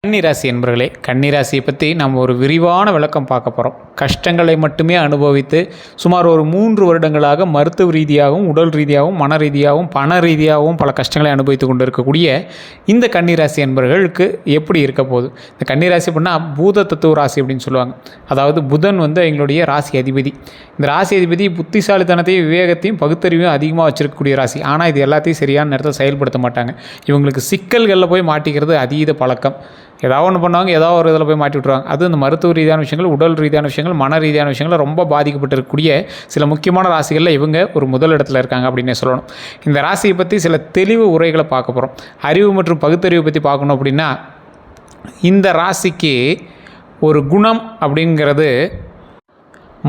கன்னிராசி என்பர்களே, கன்னிராசியை பற்றி நம்ம ஒரு விரிவான விளக்கம் பார்க்க போகிறோம். கஷ்டங்களை மட்டுமே அனுபவித்து சுமார் ஒரு 3 வருடங்களாக மருத்துவ ரீதியாகவும் உடல் ரீதியாகவும் மன ரீதியாகவும் பண ரீதியாகவும் பல கஷ்டங்களை அனுபவித்து கொண்டு இருக்கக்கூடிய இந்த கன்னிராசி என்பர்களுக்கு எப்படி இருக்க போகுது? இந்த கன்னிராசி அப்படின்னா பூத தத்துவ ராசி அப்படின்னு சொல்லுவாங்க. அதாவது புதன் எங்களுடைய ராசி அதிபதி. இந்த ராசி அதிபதி புத்திசாலித்தனத்தையும் விவேகத்தையும் பகுத்தறிவையும் அதிகமாக வச்சிருக்கக்கூடிய ராசி. ஆனால் இது எல்லாத்தையும் சரியான நேரத்தில் செயல்படுத்த மாட்டாங்க. இவங்களுக்கு சிக்கல்களில் போய் மாட்டிக்கிறது அதீத பழக்கம். ஏதாவது ஒன்று பண்ணுவாங்க, ஏதாவது ஒரு இதில் போய் மாட்டி விட்ருவாங்க. அது இந்த மருத்துவ ரீதியான விஷயங்கள், உடல் ரீதியான விஷயங்கள், மன ரீதியான விஷயங்கள் ரொம்ப பாதிக்கப்பட்டிருக்கக்கூடிய சில முக்கியமான ராசிகளில் இவங்க ஒரு முதல் இடத்துல இருக்காங்க அப்படின்னே சொல்லணும். இந்த ராசியை பற்றி சில தெளிவு உரைகளை பார்க்க போகிறோம். அறிவு மற்றும் பகுத்தறிவை பற்றி பார்க்கணும் அப்படின்னா, இந்த ராசிக்கு ஒரு குணம் அப்படிங்கிறது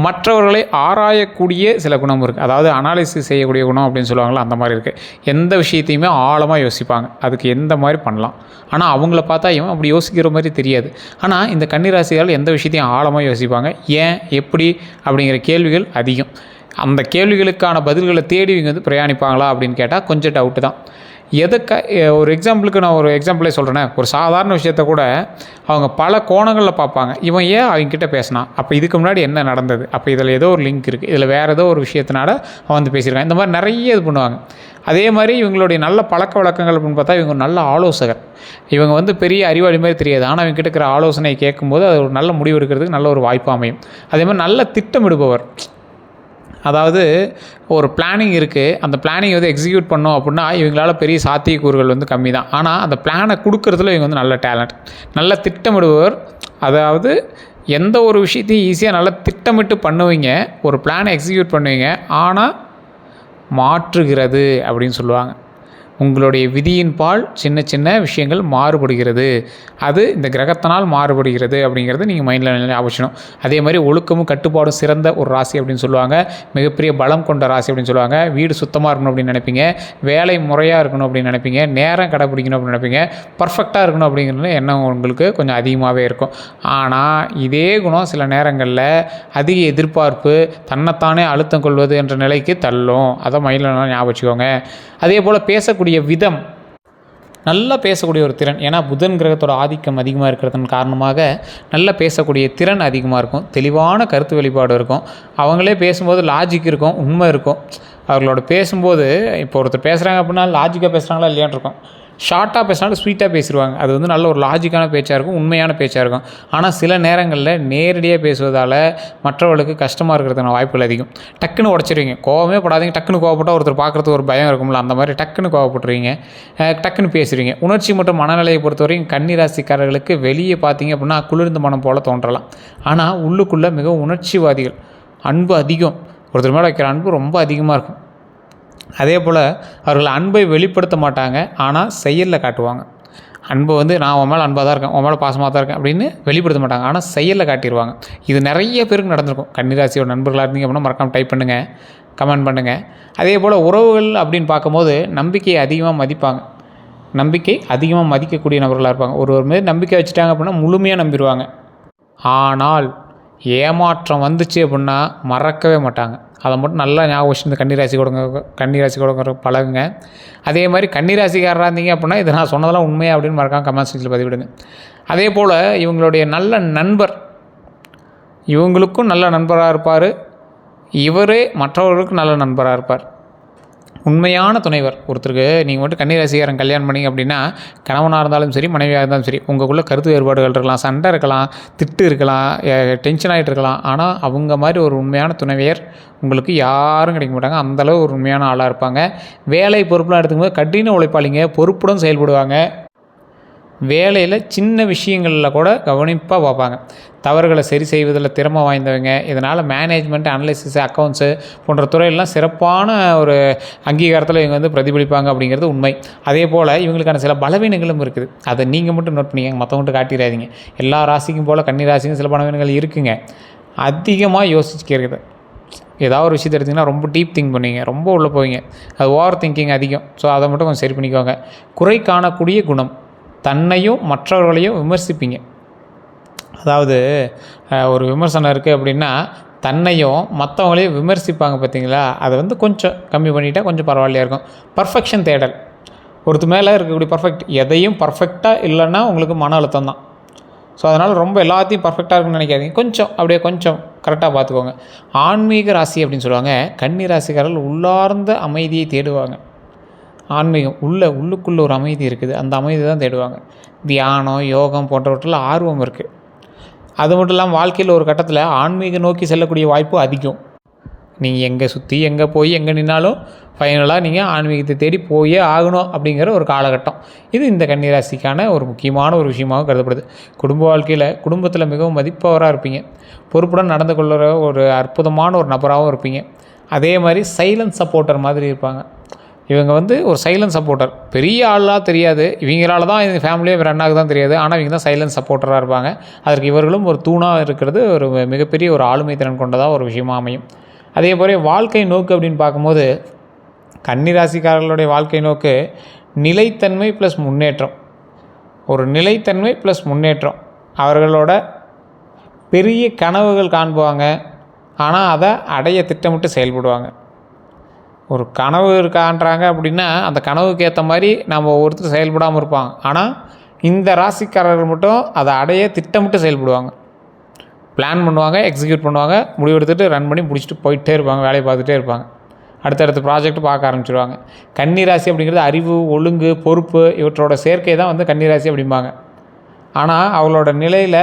மற்றவர்களை ஆராயக்கூடிய சில குணம் இருக்குது. அதாவது அனாலிசிஸ் செய்யக்கூடிய குணம் அப்படின்னு சொல்லுவாங்களா, அந்த மாதிரி இருக்குது. எந்த விஷயத்தையுமே ஆழமாக யோசிப்பாங்க, அதுக்கு எந்த மாதிரி பண்ணலாம். ஆனால் அவங்கள பார்த்தா இவன் அப்படி யோசிக்கிற மாதிரி தெரியாது. ஆனால் இந்த கன்னிராசியால் எந்த விஷயத்தையும் ஆழமாக யோசிப்பாங்க. ஏன், எப்படி அப்படிங்கிற கேள்விகள் அதிகம். அந்த கேள்விகளுக்கான பதில்களை தேடி இவங்க பிரயாணிப்பாங்களா அப்படின்னு கேட்டால் கொஞ்சம் டவுட்டு தான். ஒரு எக்ஸாம்பிளுக்கு நான் ஒரு எக்ஸாம்பிளே சொல்கிறேனே, ஒரு சாதாரண விஷயத்த கூட அவங்க பல கோணங்களில் பார்ப்பாங்க. இவன் ஏன் அவங்ககிட்ட பேசினான், அப்போ இதுக்கு முன்னாடி என்ன நடந்தது, அப்போ இதில் ஏதோ ஒரு லிங்க் இருக்குது, இதில் வேறு ஏதோ ஒரு விஷயத்தினால அவன் வந்து பேசியிருக்கான். இந்த மாதிரி நிறைய இது பண்ணுவாங்க. அதே மாதிரி இவங்களுடைய நல்ல பழக்க வழக்கங்கள் அப்படின்னு பார்த்தா இவங்க நல்ல ஆலோசகர். இவங்க பெரிய அறிவாளி மாதிரி தெரியாது, ஆனால் இவங்க கிட்ட இருக்கிற ஆலோசனை கேட்கும்போது அது ஒரு நல்ல முடிவு எடுக்கிறதுக்கு நல்ல ஒரு வாய்ப்பு அமையும். அதே மாதிரி நல்ல திட்டமிடுபவர். அதாவது ஒரு பிளானிங் இருக்குது, அந்த பிளானிங் எக்ஸிக்யூட் பண்ணோம் அப்படின்னா இவங்களால் பெரிய சாத்தியக்கூறுகள் கம்மி தான். ஆனால் அந்த பிளானை கொடுக்குறதுல இவங்க நல்ல டேலண்ட், நல்ல திட்டமிடுபவர். அதாவது எந்த ஒரு விஷயத்தையும் ஈஸியாக நல்லா திட்டமிட்டு பண்ணுவீங்க, ஒரு பிளானை எக்ஸிக்யூட் பண்ணுவீங்க. ஆனால் மாற்றுகிறது அப்படின்னு சொல்லுவாங்க. உங்களுடைய விதியின் பால் சின்ன சின்ன விஷயங்கள் மாறுபடுகிறது, அது இந்த கிரகத்தினால் மாறுபடுகிறது அப்படிங்கிறது நீங்கள் மைண்டில் ஞாபகம். அதே மாதிரி ஒழுக்கமும் கட்டுப்பாடும் சிறந்த ஒரு ராசி அப்படின்னு சொல்லுவாங்க. மிகப்பெரிய பலம் கொண்ட ராசி அப்படின்னு சொல்லுவாங்க. வீடு சுத்தமாக இருக்கணும் அப்படின்னு நினைப்பீங்க, வேலை முறையாக இருக்கணும் அப்படின்னு நினைப்பீங்க, நேரம் கடைப்பிடிக்கணும் அப்படின்னு நினைப்பீங்க, பர்ஃபெக்டாக இருக்கணும் அப்படிங்கிறது எண்ணம் உங்களுக்கு கொஞ்சம் அதிகமாகவே இருக்கும். ஆனால் இதே குணம் சில நேரங்களில் அதிக எதிர்பார்ப்பு, தன்னைத்தானே அழுத்தம் கொள்வது என்ற நிலைக்கு தள்ளும். அதை மைண்டில் ஞாபகம் வச்சுக்கோங்க. அதே போல் பேசக்கூடிய விதம், நல்லா பேசக்கூடிய ஒரு திறன். ஏன்னா புதன் கிரகத்தோட ஆதிக்கம் அதிகமாக இருக்கிறதன் காரணமாக நல்லா பேசக்கூடிய திறன் அதிகமாக இருக்கும். தெளிவான கருத்து வெளிப்பாடு இருக்கும். அவங்களே பேசும்போது லாஜிக் இருக்கும், உண்மை இருக்கும். அவர்களோட பேசும்போது இப்போ ஒருத்தர் பேசுகிறாங்க அப்படின்னா லாஜிக்காக பேசுகிறாங்களா இல்லையான்னு இருக்கும். ஷார்ட்டாக பேசினாலும் ஸ்வீட்டாக பேசிடுவாங்க. அது நல்ல ஒரு லாஜிக்கான பேச்சாக இருக்கும், உண்மையான பேச்சாக இருக்கும். ஆனால் சில நேரங்களில் நேரடியாக பேசுவதால் மற்றவர்களுக்கு கஷ்டமாக இருக்கிறதுக்கான வாய்ப்புகள் அதிகம். டக்குன்னு உடச்சிருவீங்க, கோவமே படாதீங்க. டக்குன்னு கோவப்பட்டால் ஒருத்தர் பார்க்குறதுக்கு ஒரு பயம் இருக்கும்ல, அந்த மாதிரி டக்குன்னு கோவப்பட்டுருவீங்க, டக்குன்னு பேசுவீங்க. உணர்ச்சி மற்றும் மனநிலையை பொறுத்தவரைக்கும் கன்னிராசிக்காரர்களுக்கு வெளியே பார்த்தீங்க அப்படின்னா குளிர்ந்த மனம் போல் தோன்றலாம். ஆனால் உள்ளுக்குள்ளே மிகவும் உணர்ச்சிவாதிகள், அன்பு அதிகம். ஒருத்தர் மேலே வைக்கிற அன்பு ரொம்ப அதிகமாக இருக்கும். அதே போல் அவர்கள் அன்பை வெளிப்படுத்த மாட்டாங்க, ஆனால் செயலில் காட்டுவாங்க. அன்பை நான் உன் மேலே அன்பாக தான் இருக்கேன், உன் மேலே பாசமாக தான் இருக்கேன் அப்படின்னு வெளிப்படுத்த மாட்டாங்க, ஆனால் செயலில் காட்டிடுவாங்க. இது நிறைய பேருக்கு நடந்திருக்கும். கன்னிராசியோட நண்பர்களாக இருந்தீங்க அப்படின்னா மறக்காமல் டைப் பண்ணுங்கள், கமெண்ட் பண்ணுங்கள். அதே போல் உறவுகள் அப்படின்னு பார்க்கும்போது நம்பிக்கையை அதிகமாக மதிப்பாங்க. நம்பிக்கை அதிகமாக மதிக்கக்கூடிய நபர்களாக இருப்பாங்க. ஒரு மீது நம்பிக்கை வச்சுட்டாங்க அப்படின்னா முழுமையாக நம்பிடுவாங்க. ஆனால் ஏமாற்றம் வந்துச்சு அப்படின்னா மறக்கவே மாட்டாங்க. அதை மட்டும் நல்லா ஞாபகம் வச்சு இந்த கன்னிராசி கொடுங்க பழகுங்க. அதே மாதிரி கன்னிராசிக்காரராக இருந்தீங்க அப்படின்னா இது நான் சொன்னதெல்லாம் உண்மையாக அப்படின்னு மறக்காமல் கமெண்ட் செக்ஷனில் பதிவிடுங்க. அதே போல் இவங்களுடைய நல்ல நண்பர், இவங்களுக்கும் நல்ல நண்பராக இருப்பார், இவரே மற்றவர்களுக்கும் நல்ல நண்பராக இருப்பார். உண்மையான துணைவர். ஒருத்தருக்கு நீங்கள் கன்னிராசிக்காரன் கல்யாணம் பண்ணிங்க அப்படின்னா கணவனாக இருந்தாலும் சரி மனைவியாக இருந்தாலும் சரி, உங்களுக்குள்ளே கருத்து வேறுபாடுகள் இருக்கலாம், சண்டை இருக்கலாம், திட்டு இருக்கலாம், டென்ஷன் ஆகிட்டு இருக்கலாம். ஆனால் அவங்க மாதிரி ஒரு உண்மையான துணைவியர் உங்களுக்கு யாரும் கிடைக்க மாட்டாங்க. அந்தளவு ஒரு உண்மையான ஆளாக இருப்பாங்க. வேலை பொறுப்புலாம் எடுத்துக்கும்போது கடின உழைப்பாளிங்க, பொறுப்புடன் செயல்படுவாங்க. வேலையில் சின்ன விஷயங்களில் கூட கவனிப்பாக பார்ப்பாங்க. தவறுகளை சரி செய்வதில் திறமை வாய்ந்தவங்க. இதனால் மேனேஜ்மெண்ட், அனலைசிஸ், அக்கௌண்ட்ஸு போன்ற துறையெல்லாம் சிறப்பான ஒரு அங்கீகாரத்தில் இவங்க பிரதிபலிப்பாங்க அப்படிங்கிறது உண்மை. அதே போல் இவங்களுக்கான சில பலவீனங்களும் இருக்குது. அதை நீங்கள் மட்டும் நோட் பண்ணிங்க, மற்றவங்கள்ட்ட காட்டிடாதீங்க. எல்லா ராசிக்கும் போல் கன்னிராசிக்கும் சில பலவீனங்கள் இருக்குங்க. அதிகமாக யோசிச்சுக்கிறது. ஏதாவது ஒரு விஷயத்தை எடுத்திங்கன்னா ரொம்ப டீப் திங்க் பண்ணுவீங்க, ரொம்ப உள்ளே போவீங்க. அது ஓவர் திங்கிங் அதிகம். ஸோ அதை மட்டும் கொஞ்சம் சரி பண்ணிக்கோங்க. குறை காணக்கூடிய குணம், தன்னையும் மற்றவர்களையும் விமர்சிப்பீங்க. அதாவது ஒரு விமர்சனம் இருக்குது அப்படின்னா தன்னையும் மற்றவங்களையும் விமர்சிப்பாங்க பார்த்தீங்களா, அதை கொஞ்சம் கம்மி பண்ணிட்டால் கொஞ்சம் பரவாயில்லையாக இருக்கும். பர்ஃபெக்ஷன் தேடல், ஒருத்தர் மேலே இருக்கக்கூடிய பர்ஃபெக்ட் எதையும் பர்ஃபெக்டாக இல்லைன்னா உங்களுக்கு மன அழுத்தம் தான். ஸோ அதனால் ரொம்ப எல்லாத்தையும் பர்ஃபெக்டாக இருக்குன்னு நினைக்காதீங்க. கொஞ்சம் கரெக்டாக பார்த்துக்கோங்க. ஆன்மீக ராசி அப்படின்னு சொல்லுவாங்க. கன்னி ராசிக்காரர்கள் உள்ளார்ந்த அமைதியை தேடுவாங்க. ஆன்மீகம் உள்ளுக்குள்ளே ஒரு அமைதி இருக்குது, அந்த அமைதி தான் தேடுவாங்க. தியானம், யோகம் போன்றவற்றில் ஆர்வம் இருக்குது. அது மட்டும் இல்லாமல் வாழ்க்கையில் ஒரு கட்டத்தில் ஆன்மீகம் நோக்கி செல்லக்கூடிய வாய்ப்பு அதிகம். நீங்கள் எங்கே சுற்றி எங்கே போய் எங்கே நின்னாலும் ஃபைனலாக நீங்கள் ஆன்மீகத்தை தேடி போயே ஆகணும் அப்படிங்கிற ஒரு காலகட்டம். இது இந்த கன்னிராசிக்கான ஒரு முக்கியமான ஒரு விஷயமாக கருதப்படுது. குடும்ப வாழ்க்கையில் குடும்பத்தில் மிகவும் மதிப்பவராக இருப்பீங்க. பொறுப்புடன் நடந்து கொள்கிற ஒரு அற்புதமான ஒரு நபராகவும் இருப்பீங்க. அதே மாதிரி சைலண்ட் சப்போர்ட்டர் மாதிரி இருப்பாங்க. இவங்க ஒரு சைலண்ட் சப்போர்ட்டர். பெரிய ஆளாக தெரியாது, இவங்களால தான் இந்த ஃபேமிலியே ரன் ஆகுதான் தெரியாது. ஆனால் இவங்க தான் சைலண்ட் சப்போர்ட்டராக இருப்பாங்க. அதற்கு இவர்களும் ஒரு தூணாக இருக்கிறது ஒரு மிகப்பெரிய ஒரு ஆளுமை திறன் கொண்டதாக ஒரு விஷயமாக அமையும். அதே போல் வாழ்க்கை நோக்கு அப்படின்னு பார்க்கும்போது கன்னிராசிக்காரர்களுடைய வாழ்க்கை நோக்கு நிலைத்தன்மை ப்ளஸ் முன்னேற்றம். ஒரு நிலைத்தன்மை ப்ளஸ் முன்னேற்றம். அவர்களோட பெரிய கனவுகள் காண்புவாங்க, ஆனால் அதை அடைய திட்டமிட்டு செயல்படுவாங்க. ஒரு கனவு காண்றாங்க அப்படின்னா அந்த கனவுக்கு ஏற்ற மாதிரி நம்ம ஒருத்தர் செயல்படாமல் இருப்பாங்க. ஆனால் இந்த ராசிக்காரர்கள் மட்டும் அதை அடைய திட்டமிட்டு செயல்படுவாங்க. பிளான் பண்ணுவாங்க, எக்ஸிக்யூட் பண்ணுவாங்க, முடிவெடுத்துட்டு ரன் பண்ணி முடிச்சுட்டு போயிட்டே இருப்பாங்க, வேலையை பார்த்துட்டே இருப்பாங்க. அடுத்தடுத்த ப்ராஜெக்ட் பார்க்க ஆரம்பிச்சிடுவாங்க. கன்னிராசி அப்படிங்கிறது அறிவு, ஒழுங்கு, பொறுப்பு இவற்றோட சேர்க்கை தான் கன்னிராசி அப்படிம்பாங்க. ஆனால் அவங்களோட நிலையில்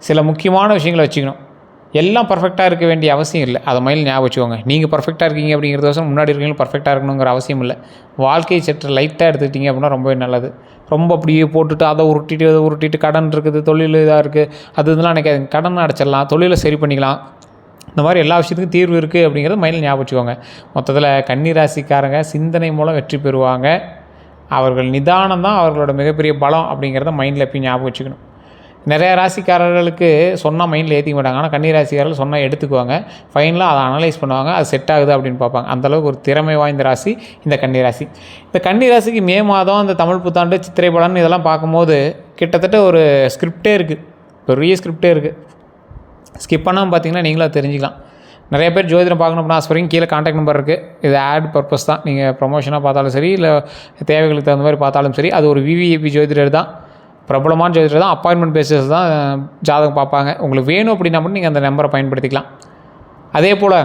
சில முக்கியமான விஷயங்களை வச்சுக்கணும். எல்லாம் பர்ஃபெக்டாக இருக்க வேண்டிய அவசியம் இல்லை. அதை மைண்டில் ஞாபகம் வச்சுக்கோங்க. நீங்கள் பர்ஃபெக்டாக இருக்கீங்க அப்படிங்கிறதோசம் முன்னாடி இருக்கீங்களும் பர்ஃபெக்டாக இருக்கணுங்கிற அவசியம் இல்லை. வாழ்க்கையை சற்று லைட்டாக எடுத்துக்கிட்டீங்க அப்படின்னா ரொம்பவே நல்லது. ரொம்ப அப்படியே போட்டுட்டு அதை உருட்டிட்டு கடன் இருக்குது, தொழில் இதாக இருக்குது, இதெல்லாம் நினைக்காதுங்க. கடன் அடைச்சிடலாம், தொழிலை சரி பண்ணிக்கலாம். இந்த மாதிரி எல்லா விஷயத்துக்கும் தீர்வு இருக்குது அப்படிங்கிறத மைண்டில் ஞாபகம் வச்சுக்கோங்க. மொத்தத்தில் கன்னிராசிக்காரங்க சிந்தனை மூலம் வெற்றி பெறுவாங்க. அவர்கள் நிதானம் தான் அவர்களோட மிகப்பெரிய பலம் அப்படிங்கிறத மைண்டில் எப்பயும் ஞாபகம் வச்சுக்கணும். நிறைய ராசிக்காரர்களுக்கு சொன்னால் மைண்டில் ஏற்றிக்க மாட்டாங்க. ஆனால் கன்னிராசிக்காரர்கள் சொன்னால் எடுத்துக்குவாங்க. ஃபைனலாக அதை அனலைஸ் பண்ணுவாங்க, அது செட் ஆகுது அப்படின்னு பார்ப்பாங்க. அந்தளவுக்கு ஒரு திறமை வாய்ந்த ராசி இந்த கன்னிராசி. இந்த கன்னிராசிக்கு மே மாதம் அந்த தமிழ் புத்தாண்டு சித்திரை பலன் இதெல்லாம் பார்க்கும்போது கிட்டத்தட்ட ஒரு ஸ்கிரிப்டே இருக்குது, பெரிய ஸ்கிரிப்டே இருக்குது. ஸ்கிப் பண்ணாமல் பார்த்தீங்கன்னா நீங்களும் தெரிஞ்சுக்கலாம். நிறைய பேர் ஜோதிடம் பார்க்கணும் அப்படின்னா ஆசைப்படுறீங்க. கீழே கான்டாக்ட் நம்பர் இருக்குது. இது ஆட் பர்பஸ் தான். நீங்கள் ப்ரொமோஷனாக பார்த்தாலும் சரி, இல்லை தேவைகளுக்கு தகுந்த மாதிரி பார்த்தாலும் சரி, அது ஒரு விவிஐபி ஜோதிடர் தான், பிரபலமான ஜோதிடர் தான். அப்பாயின்மெண்ட் பேசிஸ் தான் ஜாதகம் பார்ப்பாங்க. உங்களுக்கு வேணும் அப்படின்னா மட்டும் நீங்கள் அந்த நம்பரை பயன்படுத்திக்கலாம். அதே போல்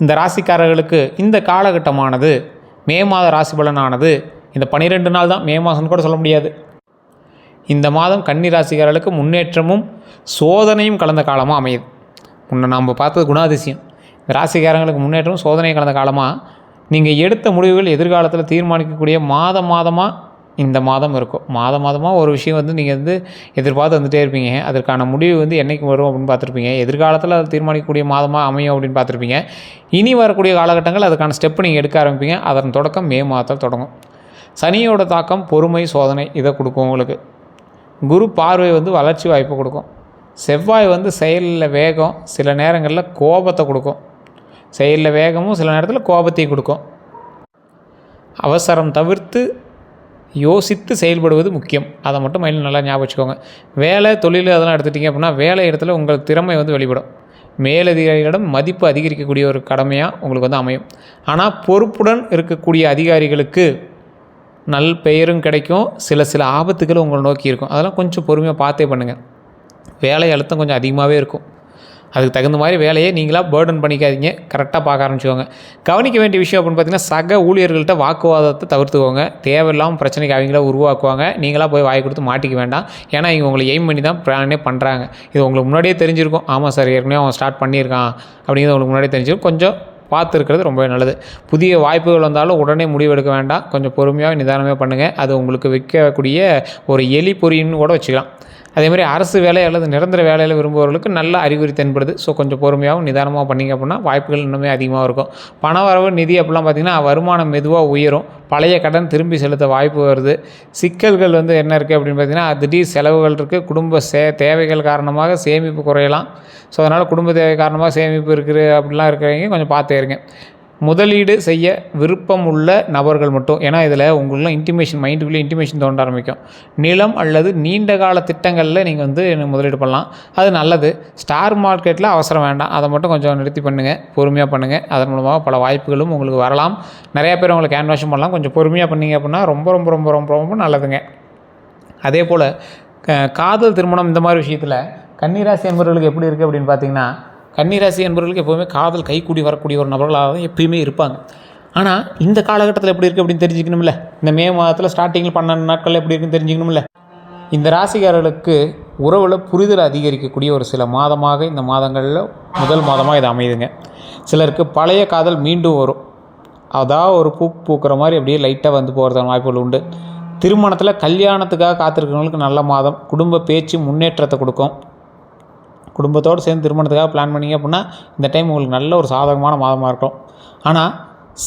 இந்த ராசிக்காரர்களுக்கு இந்த காலகட்டமானது மே மாத ராசி பலனானது இந்த 12 நாள் தான். மே மாதம்னு கூட சொல்ல முடியாது. இந்த மாதம் கன்னி ராசிக்காரர்களுக்கு முன்னேற்றமும் சோதனையும் கலந்த காலமாக அமையுது. முன்ன நம்ம பார்த்தது குணாதிசயம். இந்த ராசிக்காரங்களுக்கு முன்னேற்றமும் சோதனையும் கலந்த காலமாக நீங்கள் எடுத்த முடிவுகள் எதிர்காலத்தில் தீர்மானிக்கக்கூடிய மாதமாக இந்த மாதம் இருக்கும். மாதமாக ஒரு விஷயம் நீங்கள் எதிர்பார்த்து வந்துகிட்டே இருப்பீங்க. அதற்கான முடிவு என்றைக்கு வரும் அப்படின்னு பார்த்துருப்பீங்க. எதிர்காலத்தில் அதை தீர்மானிக்கக்கூடிய மாதமாக அமையும் அப்படின்னு பார்த்துருப்பீங்க. இனி வரக்கூடிய காலகட்டங்கள் அதுக்கான ஸ்டெப்பு நீங்கள் எடுக்க ஆரம்பிப்பீங்க. அதன் தொடக்கம் மே மாதத்தில் தொடங்கும். சனியோட தாக்கம் பொறுமை, சோதனை இதை கொடுக்கும் உங்களுக்கு. குரு பார்வை வளர்ச்சி வாய்ப்பை கொடுக்கும். செவ்வாய் செயலில் வேகம், சில நேரங்களில் கோபத்தை கொடுக்கும். செயலில் வேகமும் சில நேரத்தில் கோபத்தையும் கொடுக்கும். அவசரம் தவிர்த்து யோசித்து செயல்படுவது முக்கியம். அதை மட்டும் மைண்டில் நல்லா ஞாபகம் வச்சுக்கோங்க. வேலை, தொழில் அதெல்லாம் எடுத்துட்டிங்க அப்படின்னா வேலை இடத்துல உங்கள் திறமை வெளிப்படும். மேலதிகாரிகளிடம் மதிப்பு அதிகரிக்கக்கூடிய ஒரு கடமையாக உங்களுக்கு அமையும். ஆனால் பொறுப்புடன் இருக்கக்கூடிய அதிகாரிகளுக்கு நல் பெயரும் கிடைக்கும். சில ஆபத்துகளும் உங்களை நோக்கி இருக்கும். அதெல்லாம் கொஞ்சம் பொறுமையாக பார்த்தே பண்ணுங்கள். வேலை அழுத்தம் கொஞ்சம் அதிகமாகவே இருக்கும். அதுக்கு தகுந்த மாதிரி வேலையை நீங்களாக பேர்டன் பண்ணிக்காதீங்க. கரெக்டாக பார்க்க ஆரம்பிச்சுக்கோங்க. கவனிக்க வேண்டிய விஷயம் அப்படின்னு பார்த்தீங்கன்னா, சக ஊழியர்கள்ட்ட வாக்குவாதத்தை தவிர்த்துக்கோங்க. தேவையில்லாமல் பிரச்சனைக்கு அவங்கள உருவாக்குவாங்க. நீங்களாக போய் வாய் கொடுத்து மாட்டிக்க வேண்டாம். ஏன்னா இவங்க உங்களை எய்ம் பண்ணி தான் பிளானே பண்ணுறாங்க. இது உங்களுக்கு முன்னாடியே தெரிஞ்சிருக்கும். ஆமாம் சார், ஏற்கனவே அவன் ஸ்டார்ட் பண்ணியிருக்கான் அப்படிங்கிறது உங்களுக்கு முன்னாடியே தெரிஞ்சிருக்கும். கொஞ்சம் பார்த்து இருக்கிறது ரொம்பவே நல்லது. புதிய வாய்ப்புகள் வந்தாலும் உடனே முடிவெடுக்க வேண்டாம். கொஞ்சம் பொறுமையாக நிதானமே பண்ணுங்கள். அது உங்களுக்கு வைக்கக்கூடிய ஒரு எலி பொறின்னு கூட வச்சுக்கலாம். அதேமாதிரி அரசு வேலை அல்லது நிரந்தர வேலையில் விரும்புபவர்களுக்கு நல்ல அறிகுறி தென்படுது. ஸோ கொஞ்சம் பொறுமையாகவும் நிதானமாக பண்ணிங்க அப்படின்னா வாய்ப்புகள் இன்னுமே அதிகமாக இருக்கும். பண வரவு, நிதி அப்படிலாம் பார்த்திங்கன்னா வருமானம் மெதுவாக உயரும். பழைய கடன் திரும்பி செலுத்த வாய்ப்பு வருது. சிக்கல்கள் என்ன இருக்குது அப்படின்னு பார்த்திங்கன்னா, திடீர் செலவுகள் இருக்குது. குடும்ப தேவைகள் காரணமாக சேமிப்பு குறையலாம். ஸோ அதனால் குடும்ப தேவை காரணமாக சேமிப்பு இருக்குது அப்படிலாம் இருக்கிறவங்க கொஞ்சம் பார்த்தே இருங்க. முதலீடு செய்ய விருப்பம் உள்ள நபர்கள் மட்டும். ஏன்னா இதில் உங்களெலாம் மைண்டுக்குள்ளே இன்டிமேஷன் தோன்ற ஆரம்பிக்கும். நிலம் அல்லது நீண்ட கால திட்டங்களில் நீங்கள் வந்து முதலீடு பண்ணலாம், அது நல்லது. ஸ்டார் மார்க்கெட்டில் அவசரம் வேண்டாம், அதை மட்டும் கொஞ்சம் நிறுத்தி பண்ணுங்கள், பொறுமையாக பண்ணுங்கள். அதன் மூலமாக பல வாய்ப்புகளும் உங்களுக்கு வரலாம். நிறையா பேர் உங்களுக்கு கேன்வாஷும் பண்ணலாம். கொஞ்சம் பொறுமையாக பண்ணிங்க அப்படின்னா ரொம்ப ரொம்ப ரொம்ப ரொம்ப ரொம்ப நல்லதுங்க. அதே போல் காதல், திருமணம் இந்த மாதிரி விஷயத்தில் கன்னிராசி என்பவர்களுக்கு எப்படி இருக்குது அப்படின்னு பார்த்தீங்கன்னா, கன்னிராசி என்பவர்களுக்கு எப்போவுமே காதல் கைக்கூடி வரக்கூடிய ஒரு நபர்களாக தான் எப்பயுமே இருப்பாங்க. ஆனால் இந்த காலகட்டத்தில் எப்படி இருக்குது அப்படின்னு தெரிஞ்சுக்கணும்ல. இந்த மே மாதத்தில் ஸ்டார்டிங்கில் 12 நாட்கள் எப்படி இருக்குன்னு தெரிஞ்சுக்கணும்ல. இந்த ராசிக்காரர்களுக்கு உறவில் புரிதல் அதிகரிக்கக்கூடிய ஒரு சில மாதமாக இந்த மாதங்களில் முதல் மாதமாக இது அமையுதுங்க. சிலருக்கு பழைய காதல் மீண்டும் வரும். அதாவது ஒரு பூக்கிற மாதிரி அப்படியே லைட்டாக வந்து போகிறதான வாய்ப்புகள் உண்டு. திருமணத்தில் கல்யாணத்துக்காக காத்திருக்கிறவங்களுக்கு நல்ல மாதம். குடும்ப பேச்சு முன்னேற்றத்தை கொடுக்கும். குடும்பத்தோடு சேர்ந்து திருமணத்துக்காக பிளான் பண்ணிங்க அப்படின்னா இந்த டைம் உங்களுக்கு நல்ல ஒரு சாதகமான மாதமாக இருக்கும். ஆனால்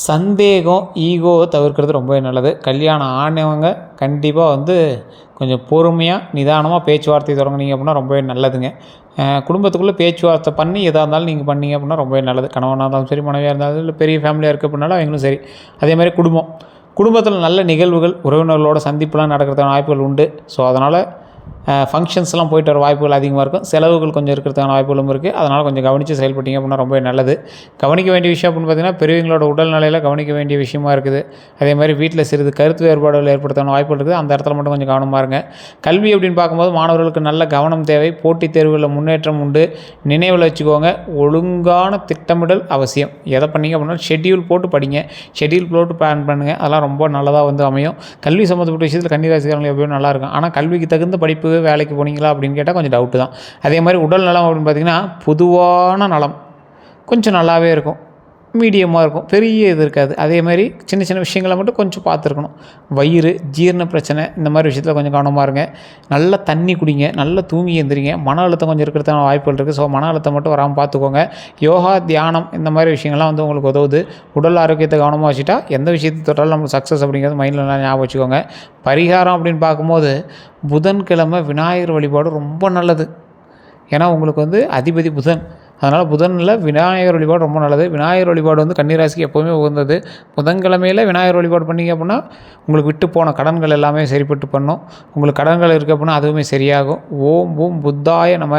சந்தேகம், ஈகோ தவிர்க்கிறது ரொம்பவே நல்லது. கல்யாணம் ஆனவங்க கண்டிப்பாக வந்து கொஞ்சம் பொறுமையாக நிதானமாக பேச்சுவார்த்தை தொடங்குனீங்க அப்படின்னா ரொம்பவே நல்லதுங்க. குடும்பத்துக்குள்ளே பேச்சுவார்த்தை பண்ணி எதாக இருந்தாலும் நீங்கள் பண்ணீங்க அப்படின்னா ரொம்பவே நல்லது. கணவனாக இருந்தாலும் சரி, மனைவியாக இருந்தாலும் இல்லை, பெரிய ஃபேமிலியாக இருக்குது அப்படின்னாலும் அவங்களும் சரி. அதே மாதிரி குடும்பத்தில் நல்ல நிகழ்வுகள், உறவினர்களோட சந்திப்புலாம் நடக்கிறதுக்கான வாய்ப்புகள் உண்டு. ஸோ அதனால் ஃபங்க்ஷன்ஸ்லாம் போயிட்டு வர வாய்ப்புகள் அதிகமாக இருக்கும். செலவுகள் கொஞ்சம் இருக்கிறதுக்கான வாய்ப்புகளும் இருக்குது. அதனால் கொஞ்சம் கவனித்து செயல்பட்டீங்க அப்படின்னா ரொம்ப நல்லது. கவனிக்க வேண்டிய விஷயம் அப்படின்னு பார்த்திங்கன்னா, பெரியவங்களோட உடல்நிலையில் கவனிக்க வேண்டிய விஷயமா இருக்குது. அதே மாதிரி வீட்டில் சிறிது கருத்து வேறுபாடுகள் ஏற்படுத்தான வாய்ப்புகள் இருக்குது. அந்த இடத்துல மட்டும் கொஞ்சம் கவனமாக இருங்க. கல்வி அப்படின்னு பார்க்கும்போது மாணவர்களுக்கு நல்ல கவனம் தேவை. போட்டித் தேர்வுகளில் முன்னேற்றம் உண்டு. நினைவில் வச்சுக்கோங்க, ஒழுங்கான திட்டமிடல் அவசியம். எதை பண்ணிங்க அப்படின்னா ஷெட்யூல் போட்டு படிங்க, ஷெட்யூல் போட்டு பிளான் பண்ணுங்கள். அதெல்லாம் ரொம்ப நல்லதாக வந்து அமையும். கல்வி சம்மந்தப்பட்ட விஷயத்தில் கன்னிராசிக்காரர்கள் எப்பயும் நல்லாயிருக்கும். ஆனால் கல்விக்கு தகுந்த படிப்பு, வேலைக்கு போனீங்களா அப்படின்னு கேட்டால் கொஞ்சம் டவுட்டு தான். அதே மாதிரி உடல் நலம் அப்படின்னு பார்த்திங்கன்னா, பொதுவான நலம் கொஞ்சம் நல்லாவே இருக்கும், மீடியமாக இருக்கும், பெரிய இது இருக்காது. அதே மாதிரி சின்ன சின்ன விஷயங்களை மட்டும் கொஞ்சம் பார்த்துருக்கணும். வயிறு, ஜீரண பிரச்சனை இந்த மாதிரி விஷயத்தில் கொஞ்சம் கவனமாக இருங்க. நல்லா தண்ணி குடிங்க, நல்லா தூங்கி எழுந்திரிங்க. மன அழுத்தம் கொஞ்சம் இருக்கிறதான வாய்ப்புகள் இருக்குது. ஸோ மன அழுத்தம் மட்டும் வராமல் பார்த்துக்கோங்க. யோகா, தியானம் இந்த மாதிரி விஷயங்கள்லாம் வந்து உங்களுக்கு உதவுது. உடல் ஆரோக்கியத்தை கவனமாக வச்சுட்டா எந்த விஷயத்தை தொட்டாலும் நம்மளுக்கு சக்ஸஸ் அப்படிங்கிறது மைண்டில் நல்லா ஞாபகம் வச்சுக்கோங்க. பரிகாரம் அப்படின்னு பார்க்கும்போது புதன்கிழமை விநாயகர் வழிபாடு ரொம்ப நல்லது. ஏன்னா உங்களுக்கு வந்து அதிபதி புதன். அதனால் புதனில் விநாயகர் வழிபாடு ரொம்ப நல்லது. விநாயகர் வழிபாடு வந்து கன்னிராசிக்கு எப்போவுமே உகந்தது. புதன்கிழமையில் விநாயகர் வழிபாடு பண்ணிங்க அப்படின்னா உங்களுக்கு விட்டு போன கடன்கள் எல்லாமே சரிப்பட்டு பண்ணும். உங்களுக்கு கடன்கள் இருக்குது அப்படின்னா அதுவுமே சரியாகும். ஓம் பூம் புத்தாய நம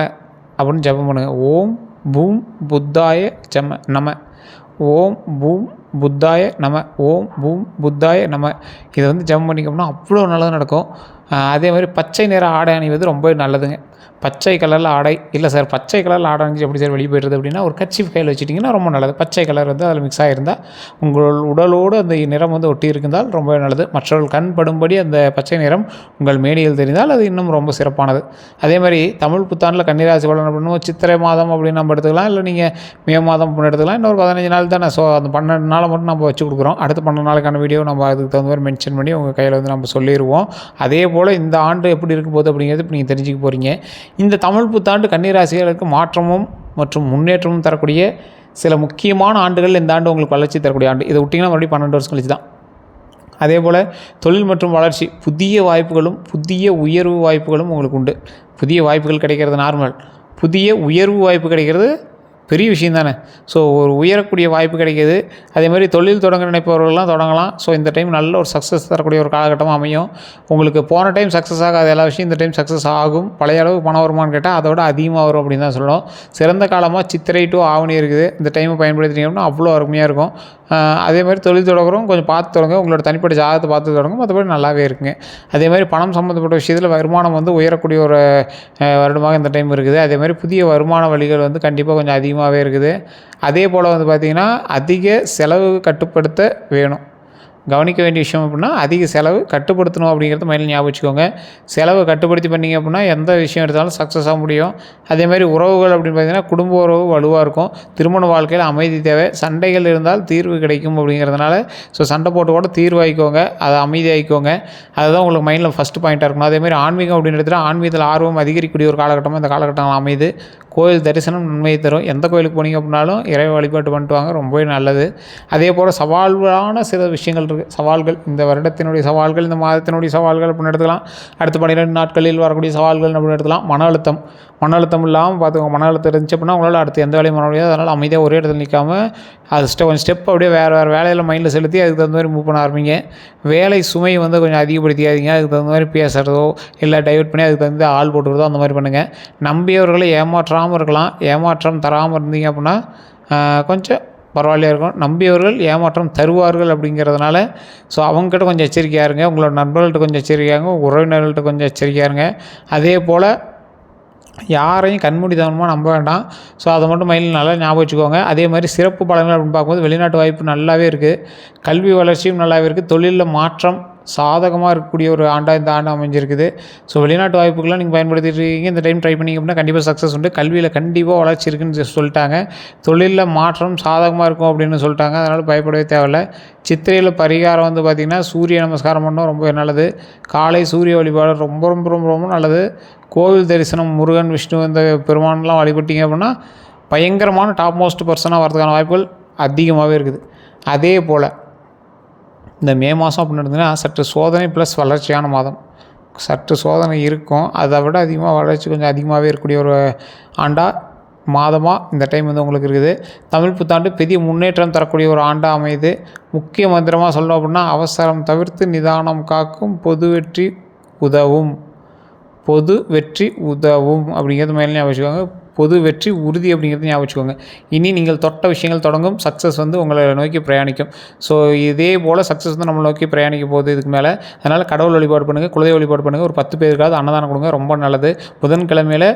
அப்படின்னு ஜெபம் பண்ணுங்கள். ஓம் பூம் புத்தாய நம, ஓம் பூம் புத்தாய நம, ஓம் பூம் புத்தாய நம. இதை வந்து ஜெபம் பண்ணிக்கோம்னா அவ்வளோ நல்லது நடக்கும். அதே மாதிரி பச்சை நிற ஆடை அணிவது ரொம்ப நல்லதுங்க. பச்சை கலரில் ஆடை இல்லை சார், பச்சை கலரில் ஆடை அணிஞ்சு எப்படி சார் வெளியே போய்டுறது அப்படின்னா, ஒரு கர்ச்சீஃப் கையில் வச்சுட்டிங்கன்னா ரொம்ப நல்லது. பச்சை கலர் வந்து அதில் மிக்ஸ் ஆகிருந்தால் உங்கள் உடலோடு அந்த நிறம் வந்து ஒட்டி இருந்தால் ரொம்ப நல்லது. மற்றவர்கள் கண் படும்படி அந்த பச்சை நிறம் உங்கள் மேனியில் தெரிந்தால் அது இன்னும் ரொம்ப சிறப்பானது. அதே மாதிரி தமிழ் புத்தாண்டில் கன்னிராசி பலன் பண்ணுவோம். சித்திரை மாதம் அப்படின்னு நம்ம எடுத்துக்கலாம், இல்லை நீங்கள் மே மாதம் அப்படின்னு எடுத்துக்கலாம். இன்னொரு 15 நாள் தானே. ஸோ அந்த 12 நாளை மட்டும் நம்ம வச்சு கொடுக்குறோம். அடுத்த 12 நாளுக்கான வீடியோ நம்ம அதுக்கு தகுந்த மாதிரி மென்ஷன் பண்ணி உங்கள் கையில் வந்து நம்ம சொல்லிடுவோம். அதே போல் இந்த ஆண்டு எப்படி இருக்க போகுது அப்படிங்கிறது இப்போ நீங்கள் தெரிஞ்சுக்க போகிறீங்க. இந்த தமிழ் புத்தாண்டு கன்னிராசிகளுக்கு மாற்றமும் மற்றும் முன்னேற்றமும் தரக்கூடிய சில முக்கியமான ஆண்டுகள் இந்த ஆண்டு உங்களுக்கு வளர்ச்சி தரக்கூடிய ஆண்டு. இதை விட்டிங்கன்னா மறுபடியும் 12 வருஷம் கழிச்சு தான். அதே போல் தொழில் மற்றும் வளர்ச்சி, புதிய வாய்ப்புகளும் புதிய உயர்வு வாய்ப்புகளும் உங்களுக்கு உண்டு. புதிய வாய்ப்புகள் கிடைக்கிறது நார்மல், புதிய உயர்வு வாய்ப்பு கிடைக்கிறது பெரிய விஷயம் தானே. ஸோ ஒரு உயரக்கூடிய வாய்ப்பு கிடைக்கிது. அதே மாதிரி தொழில் தொடங்க நினைப்பவர்கள்லாம் தொடங்கலாம். ஸோ இந்த டைம் நல்ல ஒரு சக்ஸஸ் தரக்கூடிய ஒரு காலகட்டமாக அமையும். உங்களுக்கு போன டைம் சக்ஸஸ் ஆகாத எல்லா விஷயம் இந்த டைம் சக்ஸஸ் ஆகும். பழைய அளவு பணம் வருமானு கேட்டால் அதோட அதிகமாக வரும் அப்படின்னு தான் சொல்லணும். சிறந்த காலமாக சித்திரை டு ஆவணி இருக்குது. இந்த டைமை பயன்படுத்தினீங்க அப்படின்னா அவ்வளோ அருமையாக இருக்கும். அதே மாதிரி தொழில் தொடங்குறோம் கொஞ்சம் பார்த்து தொடங்க, உங்களோட தனிப்பட்ட ஜாதகத்தை பார்த்து தொடங்க, மற்றபடி நல்லாவே இருக்குங்க. அதே மாதிரி பணம் சம்மந்தப்பட்ட விஷயத்தில் வருமானம் வந்து உயரக்கூடிய ஒரு வருடமாக இந்த டைம் இருக்குது. அதே மாதிரி புதிய வருமான வழிகள் வந்து கண்டிப்பாக கொஞ்சம் அதிகமாகவே இருக்குது. அதே போல் வந்து பார்த்திங்கன்னா அதிக செலவு கட்டுப்படுத்த வேணும். கவனிக்க வேண்டிய விஷயம் அப்படின்னா அதிக செலவு கட்டுப்படுத்தணும் அப்படிங்கிறது மைண்டில் ஞாபகம் வச்சுக்கோங்க. செலவை கட்டுப்படுத்தி பண்ணிங்க அப்படின்னா எந்த விஷயம் எடுத்தாலும் சக்ஸஸாக முடியும். அதேமாதிரி உறவுகள் அப்படின்னு பார்த்திங்கன்னா குடும்ப உறவு வலுவாக இருக்கும். திருமண வாழ்க்கையில் அமைதி தேவை. சண்டைகள் இருந்தால் தீர்வு கிடைக்கும் அப்படிங்கிறதுனால ஸோ சண்டை போட்டு கூட தீர்வாகிக்கோங்க, அதை அமைதியாகிக்கோங்க. அதுதான் உங்களுக்கு மைண்டில் ஃபஸ்ட்டு பாயிண்ட்டாக இருக்கணும். அதேமாதிரி ஆன்மீகம் அப்படின்னு எடுத்துகிட்டா ஆன்மீகத்தில் ஆர்வம் அதிகரிக்கக்கூடிய ஒரு காலகட்டமாக இந்த காலகட்டங்கள் அமையுது. கோயில் தரிசனம் நன்மையை தரும். எந்த கோயிலுக்கு போனீங்க அப்படின்னாலும் இறை வழிபாட்டு பண்ணிட்டு வாங்க, ரொம்பவே நல்லது. அதே போல் சவால்களான சில விஷயங்கள் இருக்குது. சவால்கள், இந்த வருடத்தினுடைய சவால்கள், இந்த மாதத்தினுடைய சவால்கள் அப்படின்னு எடுத்துக்கலாம். அடுத்த 12 நாட்களில் வரக்கூடிய சவால்கள் அப்படின்னு எடுத்துக்கலாம். மன அழுத்தம் இல்லாமல் பார்த்துக்கோங்க. மன அழுத்தம் இருந்துச்சு அப்படின்னா உங்களால் அடுத்து எந்த வேலையும் பண்ண முடியாது. அதனால் அமைதியாக ஒரே இடத்துல நிற்காமல் அது கொஞ்சம் ஸ்டெப் அப்படியே வேறு வேலையில் மைண்டில் செலுத்தி அதுக்கு தகுந்த மாதிரி மூவ் பண்ண ஆரம்பிங்க. வேலை சுமையை கொஞ்சம் அதிகப்படுத்தியாதீங்க. அதுக்கு தகுந்த மாதிரி பேசுகிறதோ இல்லை டைவர்ட் பண்ணி அதுக்கு தகுந்த ஆள் போட்டுக்கிறதோ அந்த மாதிரி பண்ணுங்கள். நம்பியவர்களை ஏமாற்றாமல் இருக்கலாம். ஏமாற்றம் தராமல் இருந்தீங்க அப்படின்னா கொஞ்சம் பரவாயில்லையா இருக்கும். நம்பியவர்கள் ஏமாற்றம் தருவார்கள் அப்படிங்கிறதுனால அவங்ககிட்ட கொஞ்சம் எச்சரிக்கையாக இருங்க. உங்களோட நண்பர்கள்ட்ட கொஞ்சம் எச்சரிக்கையாக இருங்க. உறவினர்கள்ட்ட கொஞ்சம் எச்சரிக்கையாக இருங்க. அதே போல் யாரையும் கண்மூடித்தனமாக நம்ப வேண்டாம். அதை மட்டும் மைண்டில் நல்லா ஞாபகம் வச்சுக்கோங்க. அதே மாதிரி சிறப்பு பலன்கள் அப்படின்னு பார்க்கும்போது வெளிநாட்டு வாய்ப்பு நல்லாவே இருக்குது. கல்வி வளர்ச்சியும் நல்லாவே இருக்குது. தொழிலில் மாற்றம் சாதகமாக இருக்கக்கூடிய ஒரு ஆண்டாக இந்த ஆண்டு அமைஞ்சிருக்குது. வெளிநாட்டு வாய்ப்புகள்லாம் நீங்கள் பயன்படுத்திட்டு இருக்கீங்க. இந்த டைம் ட்ரை பண்ணிங்க அப்படின்னா கண்டிப்பாக சக்ஸஸ் உண்டு. கல்வியில் கண்டிப்பாக வளர்ச்சி இருக்குதுன்னு சொல்லிட்டாங்க. தொழிலில் மாற்றம் சாதகமாக இருக்கும் அப்படின்னு சொல்லிட்டாங்க. அதனால் பயப்படவே தேவையில்லை. சித்திரையில் பரிகாரம் பார்த்திங்கன்னா சூரிய நமஸ்காரம் பண்ணோம், ரொம்ப நல்லது. காலை சூரிய வழிபாடு ரொம்ப ரொம்ப ரொம்ப ரொம்ப நல்லது. கோவில் தரிசனம், முருகன், விஷ்ணு இந்த பெருமான்லாம் வழிபட்டிங்க அப்படின்னா பயங்கரமான டாப் மோஸ்ட் பர்சனாக வரதுக்கான வாய்ப்புகள் அதிகமாகவே இருக்குது. அதே போல் இந்த மே மாதம் அப்படின்னு இருந்ததுன்னா சற்று சோதனை ப்ளஸ் வளர்ச்சியான மாதம். சற்று சோதனை இருக்கும், அதை விட அதிகமாக வளர்ச்சி கொஞ்சம் அதிகமாகவே இருக்கக்கூடிய ஒரு மாதமாக இந்த டைம் உங்களுக்கு இருக்குது. தமிழ் புத்தாண்டு பெரிய முன்னேற்றம் தரக்கூடிய ஒரு ஆண்டாக அமையுது. முக்கிய மந்திரமாக சொல்லணும் அப்படின்னா அவசரம் தவிர்த்து நிதானம் காக்கும் பொது வெற்றி உதவும். பொது வெற்றி உதவும் அப்படிங்கிறது மேலே ஞாபகம் வச்சுக்கோங்க. பொது வெற்றி உறுதி அப்படிங்கிறது ஞாபகம் வச்சுக்கோங்க. இனி நீங்கள் தொட்ட விஷயங்கள் தொடங்கும். சக்ஸஸ் உங்களை நோக்கி பிரயாணிக்கும். இதே போல் சக்ஸஸ் நம்மளை நோக்கி பிரயாணிக்க போகுது இதுக்கு மேலே. அதனால் கடவுள் வழிபாடு பண்ணுங்கள், குலதெய்வ வழிபாடு பண்ணுங்கள். ஒரு 10 பேருக்காவது அன்னதானம் கொடுங்க, ரொம்ப நல்லது. புதன்கிழமையில்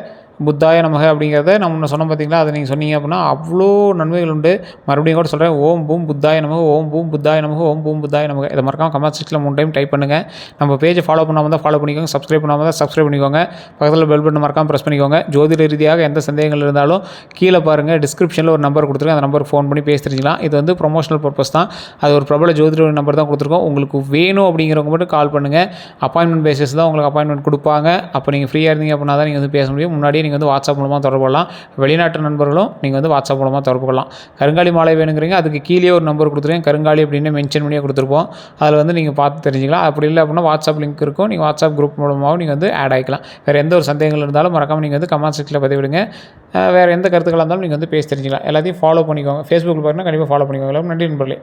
புத்தாய நமக அப்படிங்கிறத நம்ம சொன்னோம் பார்த்தீங்களா, அதை நீங்கள் சொன்னீங்க அப்படின்னா அவ்வளோ நன்மைகள் உண்டு. மறுபடியும் கூட சொல்கிறேன், ஓம் பூம் புத்தாய நமக, ஓம் பூம் புத்தாய நமக, ஓம் பூம் புத்தாய நமக. இதை மறக்காம கமெண்ட் செக்ஷனில் 3 டைம் டைப் பண்ணுங்கள். நம்ம பேஜை ஃபாலோ பண்ணாமல் தான் ஃபாலோ பண்ணிக்கோங்க, சப்ஸ்கிரைப் பண்ணாமல் தான் சப்ஸ்கிரைப் பண்ணிக்கோங்க. பக்கத்தில் பெல் பட்டன் மறக்காம ப்ரெஸ் பண்ணிக்கோங்க. ஜோதிட ரீதியாக எந்த சந்தேகங்கள் இருந்தாலும் கீழே பாருங்கள், டிஸ்கிரிப்ஷனில் ஒரு நம்பர் கொடுத்துருக்கேன். அந்த நம்பருக்கு ஃபோன் பண்ணி பேசி தெரிஞ்சிக்கலாம். இது ப்ரொமோஷனல் பர்பஸ் தான். அது ஒரு பிரபல ஜோதிட நம்பர் தான் கொடுத்துருக்கோம். உங்களுக்கு வேணும் அப்படிங்கிறவங்க மட்டும் கால் பண்ணுங்கள். அப்பாயின்மெண்ட் பேசிஸ் தான் உங்களுக்கு அப்பாயின்மெண்ட் கொடுப்பாங்க. அப்போ நீங்கள் ஃப்ரீயாக இருந்தீங்க அப்படின்னா தான் நீங்கள் பேச முடியும். முன்னாடியே நீங்கள் வாட்ஸ்அப் மூலமாக தொடர்பு கொள்ளலாம். வெளிநாட்டு நண்பர்களும் நீங்கள் வாட்ஸ்அப் மூலமாக தொடர்பு கொள்ளலாம். கருங்காலி மாலை வேணுங்கிறீங்க, அதுக்கு கீழே ஒரு நம்பர் கொடுத்துருக்கேன், கருங்காலி அப்படின்னு மென்ஷன் பண்ணியே கொடுத்துருப்போம். அதில் நீங்கள் பார்த்து தெரிஞ்சிக்கலாம். அப்படி இல்லை அப்படின்னா வாட்ஸ்அப் லிங்க் இருக்கும், நீங்கள் வாட்ஸ்அப் குரூப் மூலமாகவும் நீங்கள் ஆட் ஆகிக்கலாம். வேறு எந்த ஒரு சந்தேகங்கள் இருந்தாலும் மறக்காமல் நீங்கள் கமெண்ட் செக்ஷனில் பதிவிடுங்க. வேறு எந்த கருத்துக்களாக இருந்தாலும் நீங்கள் பேசி தெரிஞ்சிக்கலாம். எல்லாத்தையும் ஃபாலோ பண்ணிக்கோங்க. ஃபேஸ்புக்கில் பார்த்தீங்கன்னா கண்டிப்பாக ஃபாலோ பண்ணிக்கோங்க. நன்றி நண்பர்களே.